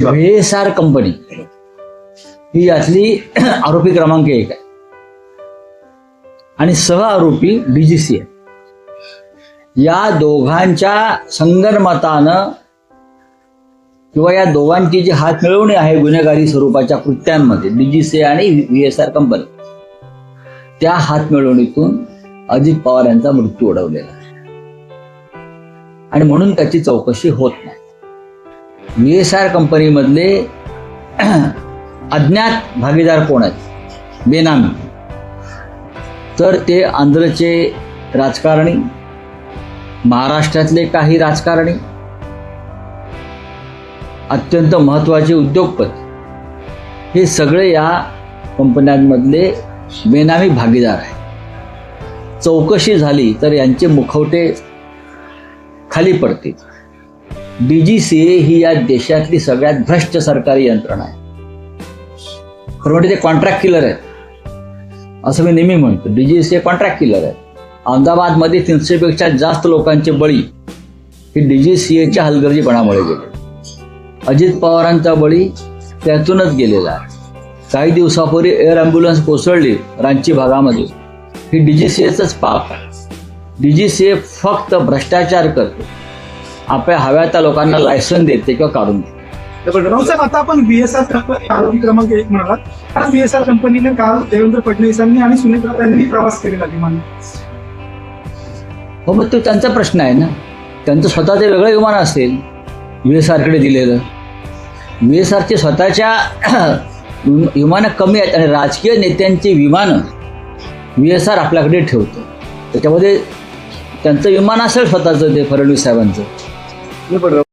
VSR company ही यातली आरोपी क्रमांक 1 आहे आणि सह आरोपी DGC आहे। या दोघांच्या संगनमतानं किंवा या दोघांची जी हातमिळवणी आहे गुन्हेगारी स्वरूपाच्या कृत्यांमध्ये DGC आणि VSR कंपनी, त्या हातमिळवणीतून अजित पवार यांचा मृत्यू ओढवलेला आहे आणि म्हणून त्याची चौकशी होत नाही। VSR कंपनीमधले अज्ञात भागीदार कोण आहेत बेनामी, तर ते आंध्रचे राजकारणी, महाराष्ट्रातले काही राजकारणी, अत्यंत महत्त्वाचे उद्योगपती, हे सगळे या कंपन्यांमधले बेनामी भागीदार आहेत। चौकशी झाली तर यांचे मुखवटे खाली पडतील। DGCA ही या देशातली सगळ्यात भ्रष्ट सरकारी यंत्रणा आहे। खरं म्हणजे ते कॉन्ट्रॅक्ट किलर आहेत असं मी नेहमी म्हणतो। DGCA कॉन्ट्रॅक्ट किलर आहे। अहमदाबादमध्ये 300 पेक्षा जास्त लोकांचे बळी हे DGCAच्या हलगर्जीपणामुळे गेले। अजित पवारांचा बळी त्यातूनच गेलेला आहे। काही दिवसापूर्वी एअर ॲम्ब्युलन्स कोसळली रांची भागामध्ये, ही DGCAचंच पाप आहे। DGCA फक्त भ्रष्टाचार करते, आपल्या हव्या त्या लोकांना लायसन देते किंवा काढून देते। साहेब, आता आपण VSR आरोपी क्रमांक 1 म्हणालात। VSR कंपनीने काल देवेंद्र फडणवीसांनी आणि सुनेत्रा यांनी प्रवास केलेला विमान। हो, मग तो त्यांचा प्रश्न आहे ना। त्यांचं स्वतःचं वेगळं विमान असेल VSR कडे दिलेलं। VSRचे स्वतःच्या विमानं कमी आहेत आणि राजकीय नेत्यांची विमानं VSR आपल्याकडे ठेवतो। त्याच्यामध्ये त्यांचं विमान असेल स्वतःचं, ते फडणवीस साहेबांचं।